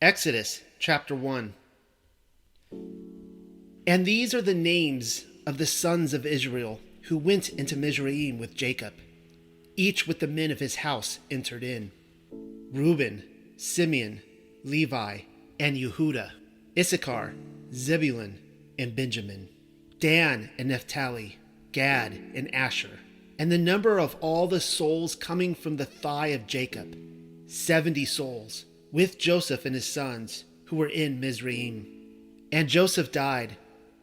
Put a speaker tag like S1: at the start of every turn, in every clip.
S1: Exodus chapter 1. And these are the names of the sons of Israel who went into Mizraim with Jacob. Each with the men of his house entered in: Reuben, Simeon, Levi, and Yehudah; Issachar, Zebulun, and Benjamin; Dan and Naphtali, Gad and Asher. And the number of all the souls coming from the thigh of Jacob, 70 souls, with Joseph and his sons, who were in Mizraim. And Joseph died,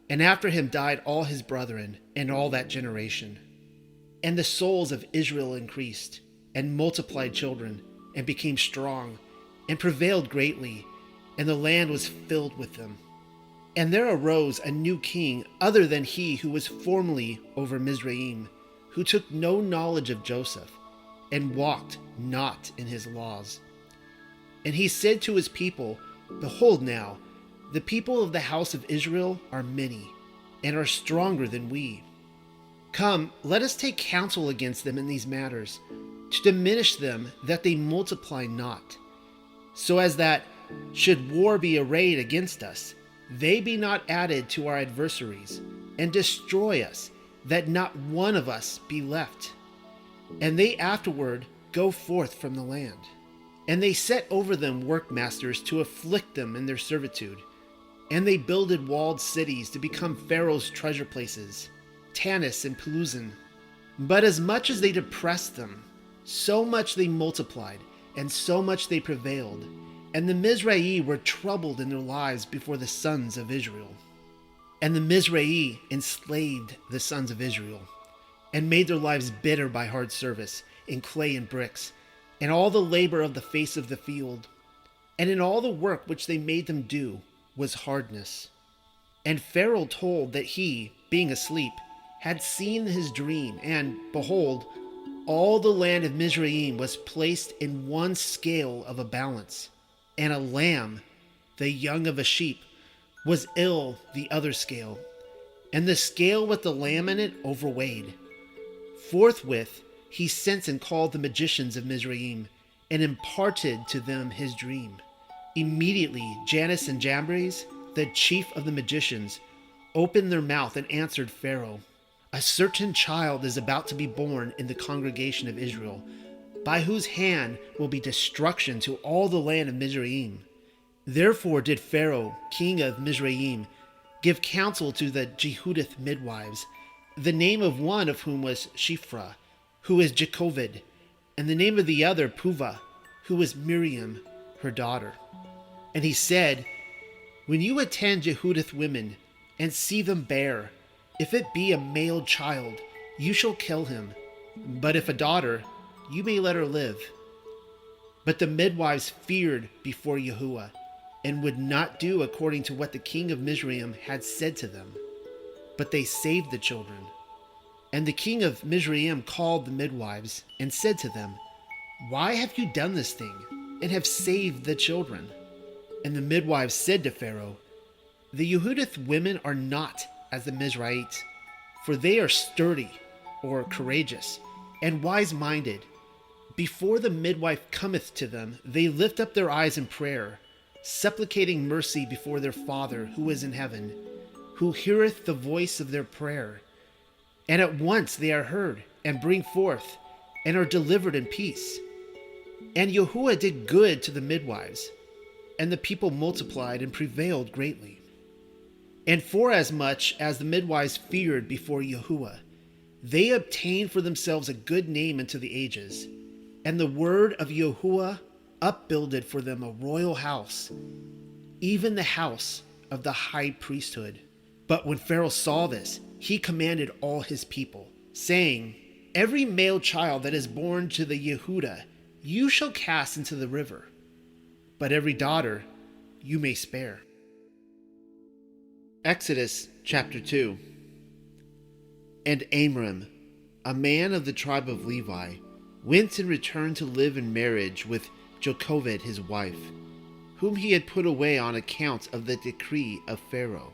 S1: and after him died all his brethren, and all that generation. And the souls of Israel increased, and multiplied children, and became strong, and prevailed greatly, and the land was filled with them. And there arose a new king other than he who was formerly over Mizraim, who took no knowledge of Joseph, and walked not in his laws. And he said to his people, Behold now, the people of the house of Israel are many, and are stronger than we. Come, let us take counsel against them in these matters, to diminish them, that they multiply not, so as that, should war be arrayed against us, they be not added to our adversaries, and destroy us, that not one of us be left. And they afterward go forth from the land. And they set over them workmasters to afflict them in their servitude. And they builded walled cities to become Pharaoh's treasure places, Tanis and Peluzin. But as much as they depressed them, so much they multiplied, and so much they prevailed. And the Mizraim were troubled in their lives before the sons of Israel. And the Mizraim enslaved the sons of Israel, and made their lives bitter by hard service, in clay and bricks, and all the labor of the face of the field. And in all the work which they made them do was hardness. And Pharaoh told that he, being asleep, had seen his dream, and, behold, all the land of Mizraim was placed in one scale of a balance, and a lamb, the young of a sheep, was ill the other scale, and the scale with the lamb in it overweighed. Forthwith he sent and called the magicians of Mizraim, and imparted to them his dream. Immediately Jannes and Jambres, the chief of the magicians, opened their mouth and answered Pharaoh, A certain child is about to be born in the congregation of Israel, by whose hand will be destruction to all the land of Mizraim. Therefore did Pharaoh, king of Mizraim, give counsel to the Jehudith midwives, the name of one of whom was Shiphrah, who is Jacobed, and the name of the other Puvah, who is Miriam, her daughter. And he said, When you attend Jehudith women, and see them bear, if it be a male child, you shall kill him, but if a daughter, you may let her live. But the midwives feared before Yahuah, and would not do according to what the king of Mizraim had said to them, but they saved the children. And the king of Mizraim called the midwives, and said to them, Why have you done this thing, and have saved the children? And the midwives said to Pharaoh, The Yehudith women are not as the Mizraites, for they are sturdy, or courageous, and wise-minded. Before the midwife cometh to them, they lift up their eyes in prayer, supplicating mercy before their Father who is in heaven, who heareth the voice of their prayer. And at once they are heard, and bring forth, and are delivered in peace. And Yahuah did good to the midwives, and the people multiplied and prevailed greatly. And forasmuch as the midwives feared before Yahuah, they obtained for themselves a good name unto the ages, and the word of Yahuah upbuilded for them a royal house, even the house of the high priesthood. But when Pharaoh saw this, he commanded all his people, saying, Every male child that is born to the Yehudah you shall cast into the river, but every daughter you may spare. Exodus chapter 2. And Amram, a man of the tribe of Levi, went and returned to live in marriage with Jochebed his wife, whom he had put away on account of the decree of Pharaoh.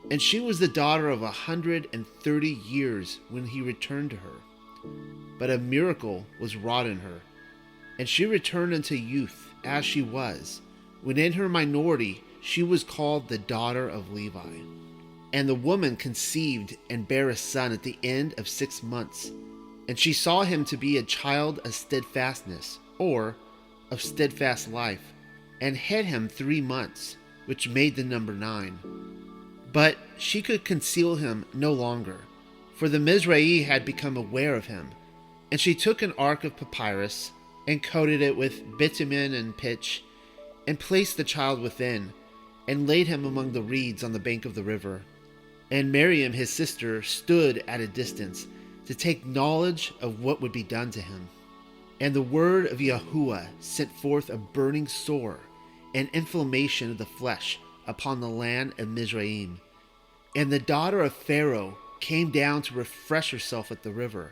S1: And she was the daughter of 130 years when he returned to her. But a miracle was wrought in her, and she returned unto youth as she was, when in her minority she was called the daughter of Levi. And the woman conceived and bare a son at the end of 6 months. And she saw him to be a child of steadfastness, or of steadfast life, and hid him 3 months, which made the number 9. But she could conceal him no longer, for the Mizrahi had become aware of him. And she took an ark of papyrus, and coated it with bitumen and pitch, and placed the child within, and laid him among the reeds on the bank of the river. And Miriam his sister stood at a distance, to take knowledge of what would be done to him. And the word of Yahuah sent forth a burning sore, and inflammation of the flesh upon the land of Mizraim. And the daughter of Pharaoh came down to refresh herself at the river.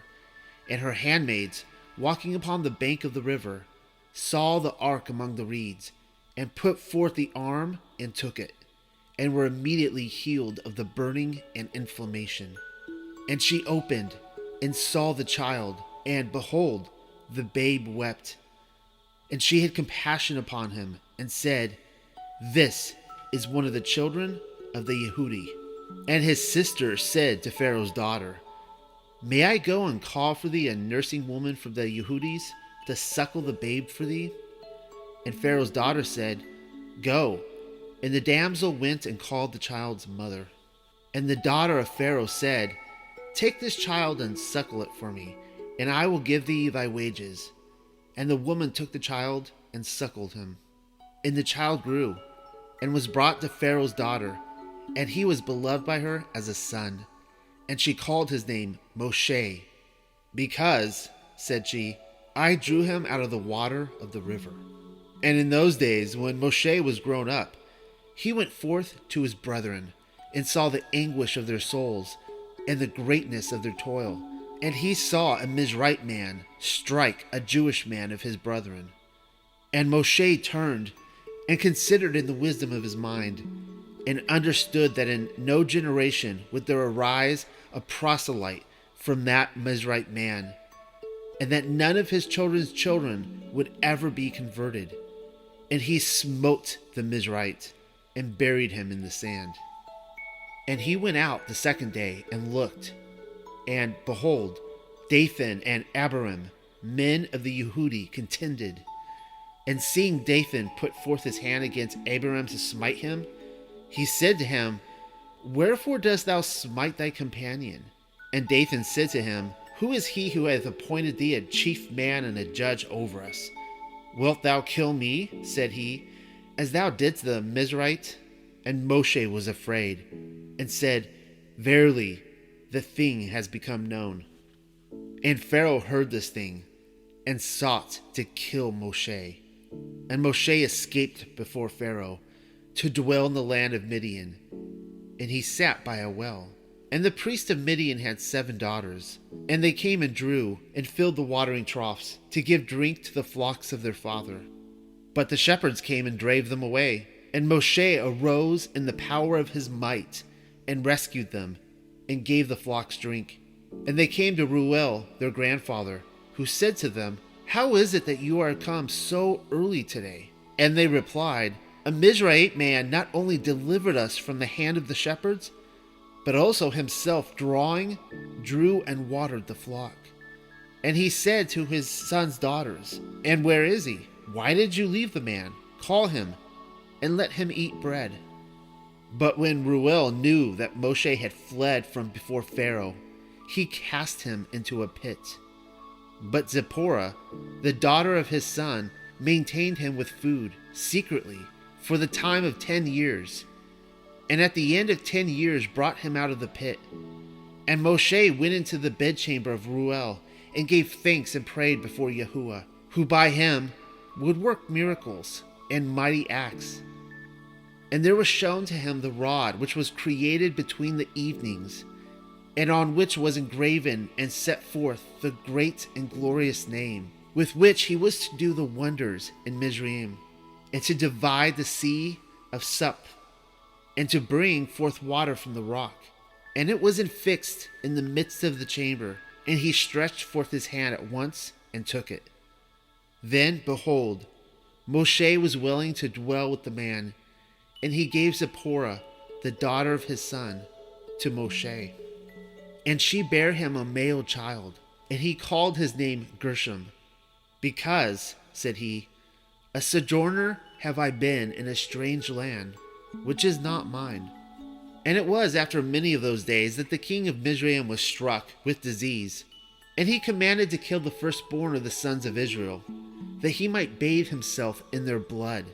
S1: And her handmaids, walking upon the bank of the river, saw the ark among the reeds, and put forth the arm and took it, and were immediately healed of the burning and inflammation. And she opened and saw the child, and behold, the babe wept. And she had compassion upon him, and said, This is one of the children of the Yehudi. And his sister said to Pharaoh's daughter, May I go and call for thee a nursing woman from the Yehudis to suckle the babe for thee? And Pharaoh's daughter said, Go. And the damsel went and called the child's mother. And the daughter of Pharaoh said, Take this child and suckle it for me, and I will give thee thy wages. And the woman took the child and suckled him. And the child grew, and was brought to Pharaoh's daughter, and he was beloved by her as a son. And she called his name Moshe, because, said she, I drew him out of the water of the river. And in those days, when Moshe was grown up, he went forth to his brethren, and saw the anguish of their souls, and the greatness of their toil. And he saw a Mizraite man strike a Jewish man of his brethren. And Moshe turned, and considered in the wisdom of his mind, and understood that in no generation would there arise a proselyte from that Mizraite man, and that none of his children's children would ever be converted. And he smote the Mizraite, and buried him in the sand. And he went out the second day, and looked, and behold, Dathan and Abiram, men of the Yehudi, contended. And seeing Dathan put forth his hand against Abiram to smite him, he said to him, Wherefore dost thou smite thy companion? And Dathan said to him, Who is he who hath appointed thee a chief man and a judge over us? Wilt thou kill me, said he, as thou didst the Mizraite? And Moshe was afraid, and said, Verily, the thing has become known. And Pharaoh heard this thing, and sought to kill Moshe. And Moshe escaped before Pharaoh, to dwell in the land of Midian. And he sat by a well. And the priest of Midian had 7 daughters. And they came and drew, and filled the watering troughs, to give drink to the flocks of their father. But the shepherds came and drave them away. And Moshe arose in the power of his might, and rescued them, and gave the flocks drink. And they came to Reuel, their grandfather, who said to them, How is it that you are come so early today? And they replied, A Mizraite man not only delivered us from the hand of the shepherds, but also himself drew and watered the flock. And he said to his son's daughters, And where is he? Why did you leave the man? Call him, and let him eat bread. But when Reuel knew that Moshe had fled from before Pharaoh, he cast him into a pit. But Zipporah, the daughter of his son, maintained him with food, secretly, for the time of 10 years. And at the end of 10 years brought him out of the pit. And Moshe went into the bedchamber of Reuel, and gave thanks and prayed before Yahuah, who by him would work miracles and mighty acts. And there was shown to him the rod which was created between the evenings, and on which was engraven and set forth the great and glorious name, with which he was to do the wonders in Mizraim, and to divide the sea of Sup, and to bring forth water from the rock. And it was infixed in the midst of the chamber, and he stretched forth his hand at once and took it. Then, behold, Moshe was willing to dwell with the man, and he gave Zipporah, the daughter of his son, to Moshe. And she bare him a male child, and he called his name Gershom, because, said he, a sojourner have I been in a strange land, which is not mine. And it was after many of those days that the king of Mizraim was struck with disease, and he commanded to kill the firstborn of the sons of Israel, that he might bathe himself in their blood.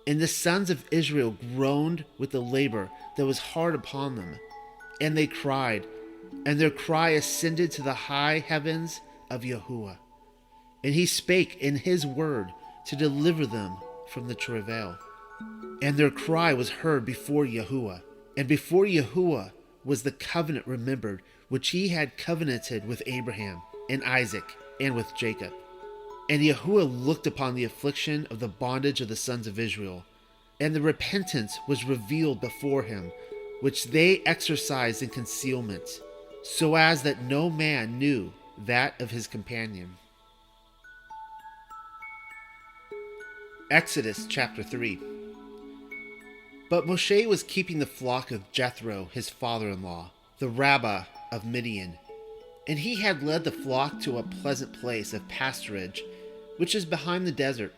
S1: And the sons of Israel groaned with the labor that was hard upon them, and they cried, and their cry ascended to the high heavens of Yahuah. And he spake in his word to deliver them from the travail. And their cry was heard before Yahuah, and before Yahuah was the covenant remembered, which he had covenanted with Abraham and Isaac and with Jacob. And Yahuah looked upon the affliction of the bondage of the sons of Israel, and the repentance was revealed before him, which they exercised in concealment, so as that no man knew that of his companion. Exodus chapter 3. But Moshe was keeping the flock of Jethro, his father-in-law, the rabbah of Midian, and he had led the flock to a pleasant place of pasturage, which is behind the desert,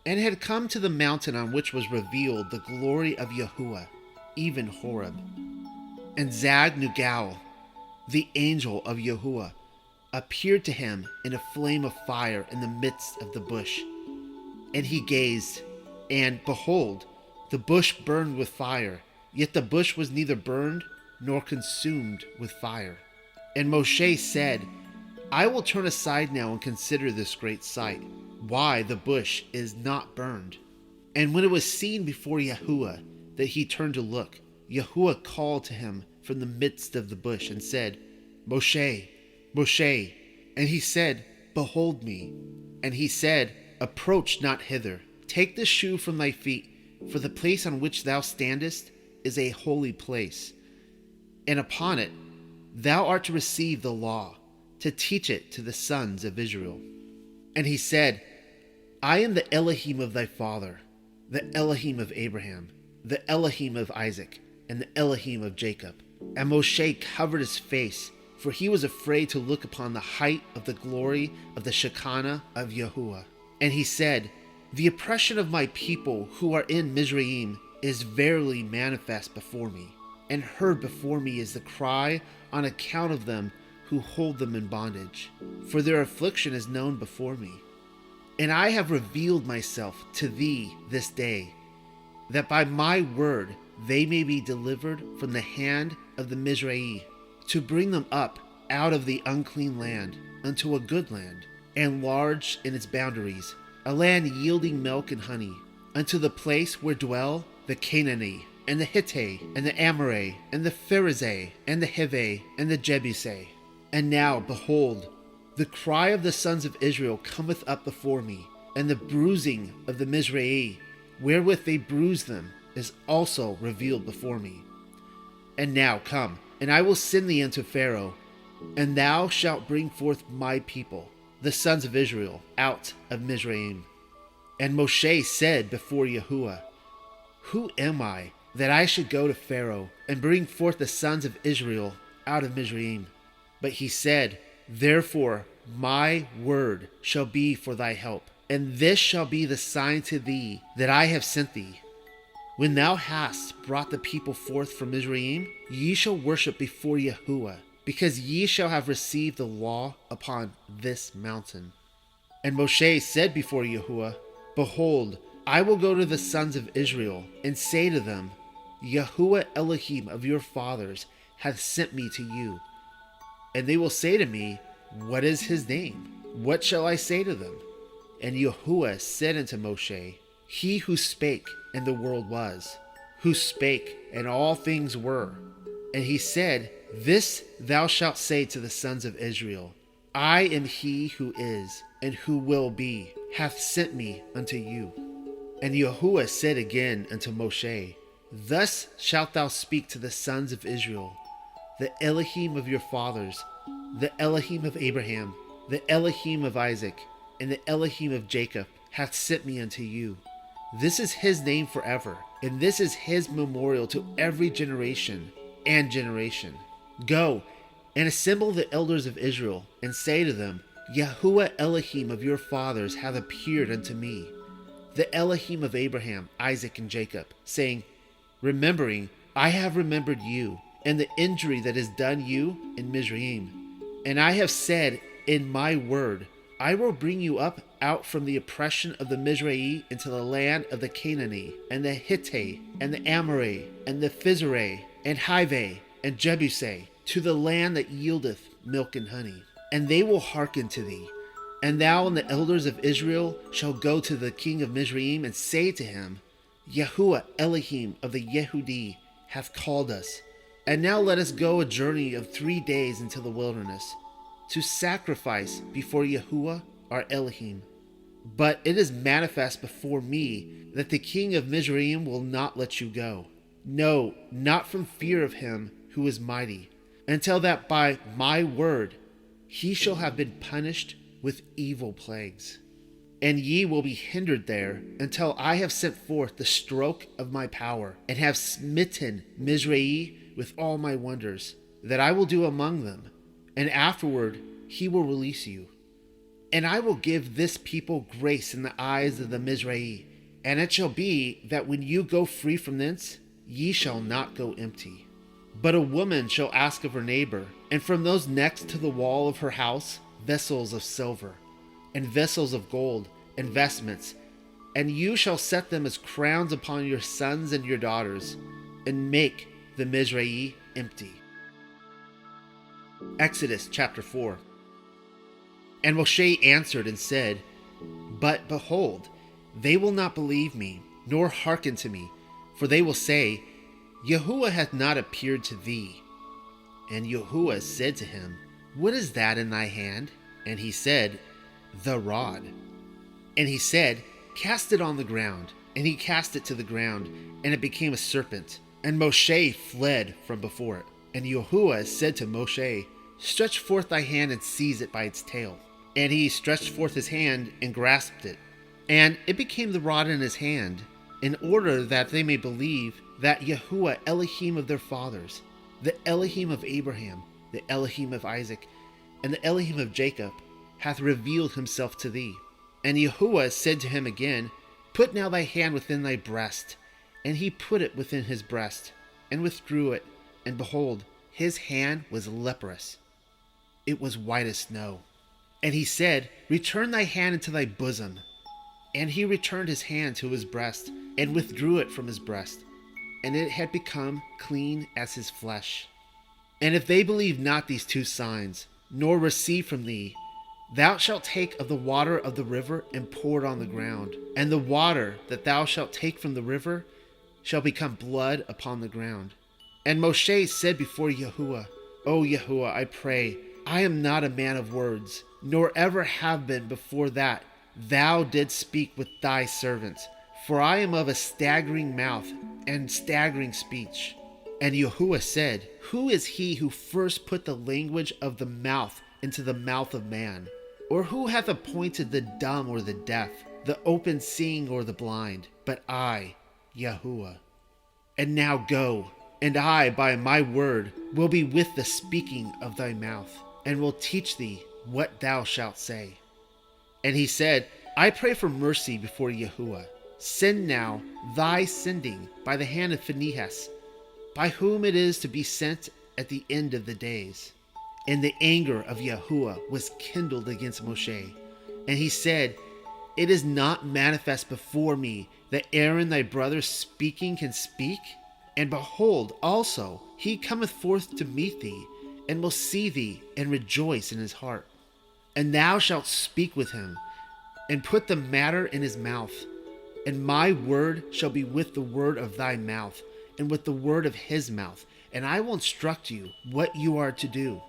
S1: and had come to the mountain on which was revealed the glory of Yahuah, even Horeb. And Zag-Nugal, the angel of Yahuah, appeared to him in a flame of fire in the midst of the bush. And he gazed, and behold, the bush burned with fire, yet the bush was neither burned nor consumed with fire. And Moshe said, I will turn aside now and consider this great sight, why the bush is not burned. And when it was seen before Yahuah that he turned to look, Yahuah called to him from the midst of the bush and said, Moshe, Moshe. And he said, Behold me. And he said, Approach not hither. Take the shoe from thy feet, for the place on which thou standest is a holy place. And upon it thou art to receive the law, to teach it to the sons of Israel. And he said, I am the Elohim of thy father, the Elohim of Abraham, the Elohim of Isaac, and the Elohim of Jacob. And Moshe covered his face, for he was afraid to look upon the height of the glory of the Shekinah of Yahuah. And he said, The oppression of my people who are in Mizraim is verily manifest before me, and heard before me is the cry on account of them who hold them in bondage, for their affliction is known before me. And I have revealed myself to thee this day, that by my word they may be delivered from the hand of the Mizraim, to bring them up out of the unclean land unto a good land, enlarged in its boundaries, a land yielding milk and honey, unto the place where dwell the Canaanite, and the Hittite, and the Amorite, and the Pharisee, and the Hivite, and the Jebusite. And now, behold, the cry of the sons of Israel cometh up before me, and the bruising of the Mizraim, wherewith they bruise them, is also revealed before me. And now come, and I will send thee unto Pharaoh, and thou shalt bring forth my people, the sons of Israel, out of Mizraim. And Moshe said before Yahuah, Who am I, that I should go to Pharaoh, and bring forth the sons of Israel out of Mizraim? But he said, Therefore my word shall be for thy help, and this shall be the sign to thee that I have sent thee. When thou hast brought the people forth from Mizraim, ye shall worship before Yahuah, because ye shall have received the law upon this mountain. And Moshe said before Yahuah, Behold, I will go to the sons of Israel, and say to them, Yahuah Elohim of your fathers hath sent me to you. And they will say to me, What is his name? What shall I say to them? And Yahuah said unto Moshe, He who spake, and the world was, who spake, and all things were. And he said, This thou shalt say to the sons of Israel, I am he who is, and who will be, hath sent me unto you. And Yahuah said again unto Moshe, Thus shalt thou speak to the sons of Israel, the Elohim of your fathers, the Elohim of Abraham, the Elohim of Isaac, and the Elohim of Jacob, hath sent me unto you. This is his name forever, and this is his memorial to every generation and generation. Go and assemble the elders of Israel, and say to them, Yahuah Elohim of your fathers hath appeared unto me, the Elohim of Abraham, Isaac, and Jacob, saying, remembering, I have remembered you, and the injury that is done you in Mizraim. And I have said in my word, I will bring you up out from the oppression of the Mizraim into the land of the Canaanite, and the Hittite, and the Amorite, and the Phizraite, and Hivite, and Jebusite, to the land that yieldeth milk and honey. And they will hearken to thee. And thou and the elders of Israel shall go to the king of Mizraim, and say to him, Yahuah Elohim of the Yehudi hath called us. And now let us go a journey of 3 days into the wilderness, to sacrifice before Yahuah our Elohim. But it is manifest before me that the king of Mizraim will not let you go. No, not from fear of him who is mighty, until that by my word he shall have been punished with evil plagues. And ye will be hindered there until I have sent forth the stroke of my power, and have smitten Mizraim with all my wonders that I will do among them, and afterward he will release you. And I will give this people grace in the eyes of the Mizraim, and it shall be that when you go free from thence, ye shall not go empty. But a woman shall ask of her neighbor, and from those next to the wall of her house, vessels of silver, and vessels of gold, and vestments, and you shall set them as crowns upon your sons and your daughters, and make the Mizraim empty. Exodus chapter 4. And Moshe answered and said, But behold, they will not believe me, nor hearken to me, for they will say, Yahuah hath not appeared to thee. And Yahuah said to him, What is that in thy hand? And he said, The rod. And he said, Cast it on the ground. And he cast it to the ground, and it became a serpent. And Moshe fled from before it. And Yahuah said to Moshe, Stretch forth thy hand and seize it by its tail. And he stretched forth his hand and grasped it. And it became the rod in his hand, in order that they may believe that Yahuah Elohim of their fathers, the Elohim of Abraham, the Elohim of Isaac, and the Elohim of Jacob, hath revealed himself to thee. And Yahuah said to him again, Put now thy hand within thy breast. And he put it within his breast, and withdrew it, and behold, his hand was leprous. It was white as snow. And he said, Return thy hand into thy bosom. And he returned his hand to his breast, and withdrew it from his breast, and it had become clean as his flesh. And if they believe not these 2 signs, nor receive from thee, thou shalt take of the water of the river, and pour it on the ground. And the water that thou shalt take from the river shall become blood upon the ground. And Moshe said before Yahuah, O Yahuah, I pray, I am not a man of words, nor ever have been before that thou didst speak with thy servants. For I am of a staggering mouth and staggering speech. And Yahuah said, Who is he who first put the language of the mouth into the mouth of man? Or who hath appointed the dumb or the deaf, the open seeing or the blind? But I, Yahuah. And now go, and I by my word will be with the speaking of thy mouth, and will teach thee what thou shalt say. And he said, I pray for mercy before Yahuah. Send now thy sending by the hand of Phinehas, by whom it is to be sent at the end of the days. And the anger of Yahuah was kindled against Moshe. And he said, It is not manifest before me that Aaron thy brother speaking can speak? And behold, also he cometh forth to meet thee, and will see thee, and rejoice in his heart. And thou shalt speak with him, and put the matter in his mouth. And my word shall be with the word of thy mouth, and with the word of his mouth, and I will instruct you what you are to do.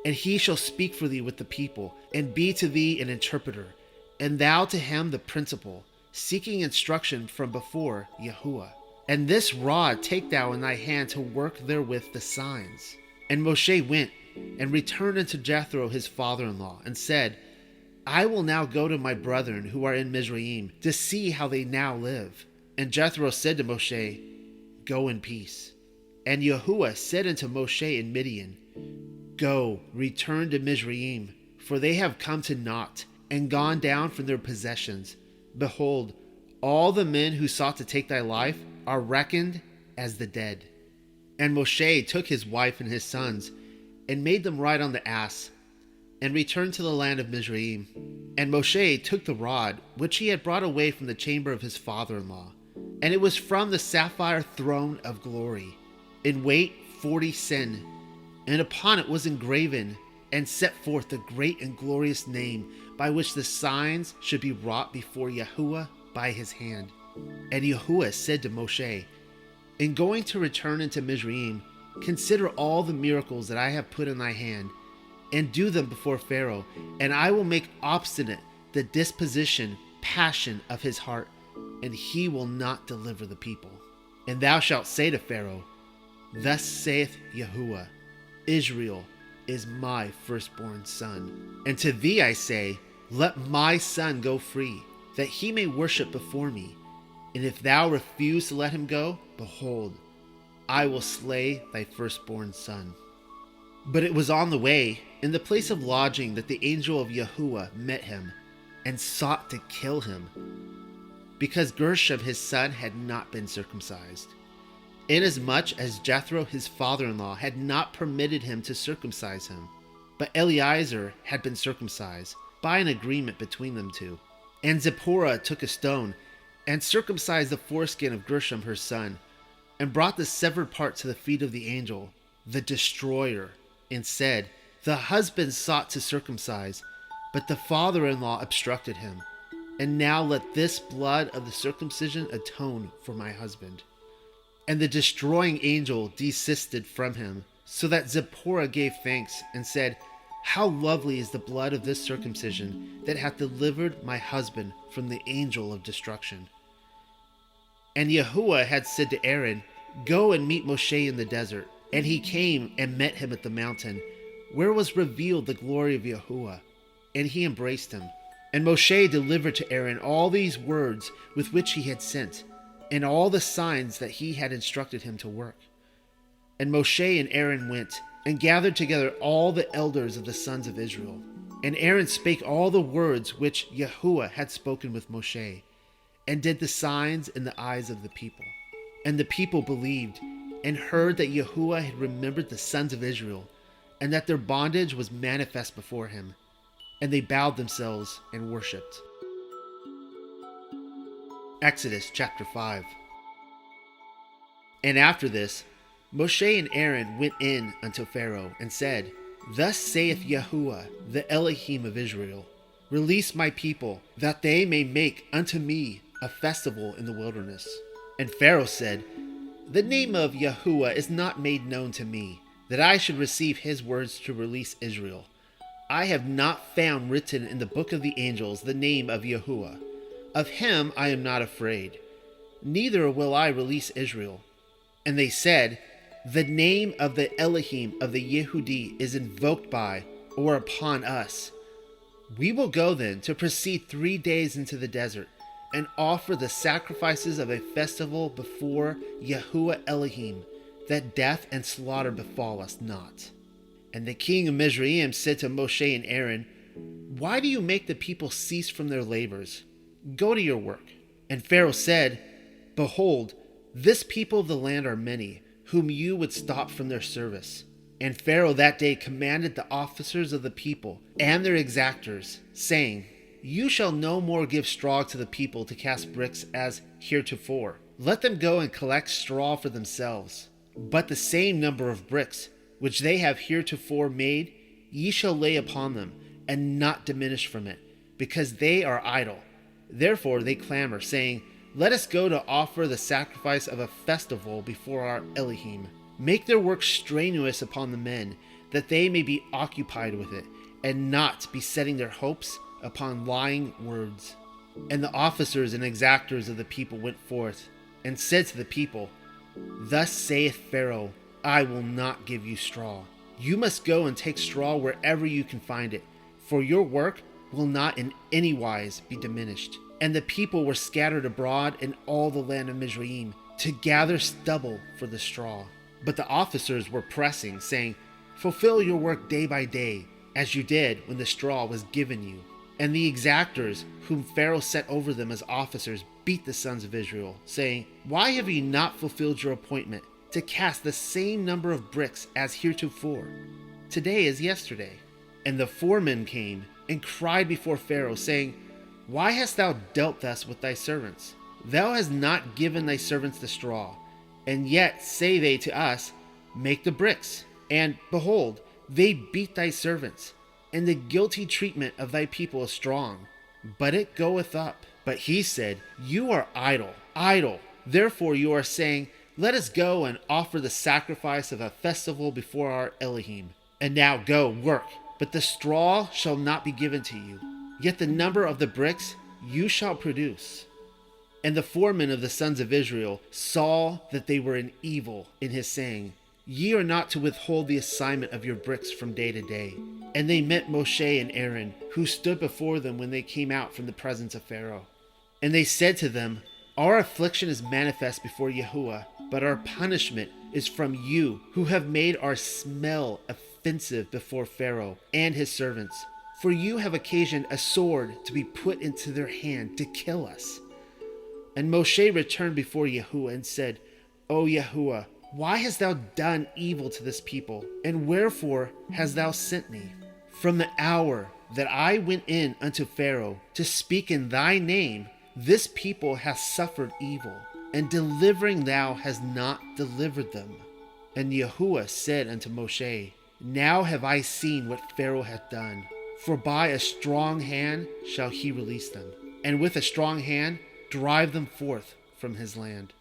S1: And he shall speak for thee with the people, and be to thee an interpreter, and thou to him the principal, seeking instruction from before Yahuah. And this rod take thou in thy hand to work therewith the signs. And Moshe went, and returned unto Jethro his father-in-law, and said, I will now go to my brethren who are in Mizraim to see how they now live. And Jethro said to Moshe, Go in peace. And Yahuah said unto Moshe in Midian, Go, return to Mizraim, for they have come to naught, and gone down from their possessions. Behold, all the men who sought to take thy life are reckoned as the dead. And Moshe took his wife and his sons, and made them ride on the ass, and returned to the land of Mizraim. And Moshe took the rod, which he had brought away from the chamber of his father-in-law, and it was from the sapphire throne of glory, in weight 40 sin, and upon it was engraven and set forth the great and glorious name by which the signs should be wrought before Yahuah by his hand. And Yahuah said to Moshe, In going to return into Mizraim, consider all the miracles that I have put in thy hand, and do them before Pharaoh, and I will make obstinate the disposition, passion of his heart, and he will not deliver the people. And thou shalt say to Pharaoh, Thus saith Yahuah, Israel is my firstborn son. And to thee I say, Let my son go free, that he may worship before me. And if thou refuse to let him go, behold, I will slay thy firstborn son. But it was on the way, in the place of lodging, that the angel of Yahuah met him, and sought to kill him, because Gershom his son had not been circumcised, inasmuch as Jethro his father-in-law had not permitted him to circumcise him. But Eliezer had been circumcised, by an agreement between them two. And Zipporah took a stone, and circumcised the foreskin of Gershom her son, and brought the severed part to the feet of the angel, the destroyer, and said, The husband sought to circumcise, but the father-in-law obstructed him. And now let this blood of the circumcision atone for my husband. And the destroying angel desisted from him, so that Zipporah gave thanks, and said, How lovely is the blood of this circumcision, that hath delivered my husband from the angel of destruction. And Yahuah had said to Aaron, Go and meet Moshe in the desert. And he came and met him at the mountain, where was revealed the glory of Yahuah. And he embraced him. And Moshe delivered to Aaron all these words with which he had sent, and all the signs that he had instructed him to work. And Moshe and Aaron went, and gathered together all the elders of the sons of Israel. And Aaron spake all the words which Yahuah had spoken with Moshe, and did the signs in the eyes of the people. And the people believed, and heard that Yahuah had remembered the sons of Israel, and that their bondage was manifest before him. And they bowed themselves and worshipped. Exodus chapter 5. And after this, Moshe and Aaron went in unto Pharaoh, and said, Thus saith Yahuah, the Elohim of Israel, Release my people, that they may make unto me a festival in the wilderness. And Pharaoh said, The name of Yahuah is not made known to me, that I should receive his words to release Israel. I have not found written in the book of the angels the name of Yahuah. Of him I am not afraid, neither will I release Israel. And they said, The name of the Elohim of the Yehudi is invoked by, or upon us. We will go then to proceed 3 days into the desert, and offer the sacrifices of a festival before Yahuah Elohim, that death and slaughter befall us not. And the king of Mizraim said to Moshe and Aaron, Why do you make the people cease from their labors? Go to your work. And Pharaoh said, Behold, this people of the land are many, whom you would stop from their service. And Pharaoh that day commanded the officers of the people and their exactors, saying, You shall no more give straw to the people to cast bricks as heretofore. Let them go and collect straw for themselves. But the same number of bricks which they have heretofore made, ye shall lay upon them, and not diminish from it, because they are idle. Therefore they clamor, saying, Let us go to offer the sacrifice of a festival before our Elohim. Make their work strenuous upon the men, that they may be occupied with it, and not be setting their hopes upon lying words. And the officers and exactors of the people went forth, and said to the people, Thus saith Pharaoh, I will not give you straw. You must go and take straw wherever you can find it, for your work will not in any wise be diminished. And the people were scattered abroad in all the land of Mizraim to gather stubble for the straw. But the officers were pressing, saying, "Fulfill your work day by day, as you did when the straw was given you." And the exactors, whom Pharaoh set over them as officers, beat the sons of Israel, saying, "Why have ye not fulfilled your appointment to cast the same number of bricks as heretofore? Today is yesterday." And the foremen came and cried before Pharaoh, saying, "Why hast thou dealt thus with thy servants? Thou hast not given thy servants the straw, and yet say they to us, Make the bricks. And behold, they beat thy servants, and the guilty treatment of thy people is strong. But it goeth up." But he said, "You are idle, idle. Therefore you are saying, Let us go and offer the sacrifice of a festival before our Elohim. And now go, work, but the straw shall not be given to you. Yet the number of the bricks you shall produce." And the foremen of the sons of Israel saw that they were in evil in his saying, "Ye are not to withhold the assignment of your bricks from day to day." And they met Moshe and Aaron, who stood before them when they came out from the presence of Pharaoh. And they said to them, "Our affliction is manifest before Yahuah, but our punishment is from you, who have made our smell offensive before Pharaoh and his servants. For you have occasioned a sword to be put into their hand to kill us." And Moshe returned before Yahuah and said, "O Yahuah, why hast thou done evil to this people? And wherefore hast thou sent me? From the hour that I went in unto Pharaoh to speak in thy name, this people hath suffered evil, and delivering thou hast not delivered them." And Yahuah said unto Moshe, "Now have I seen what Pharaoh hath done, for by a strong hand shall he release them, and with a strong hand drive them forth from his land."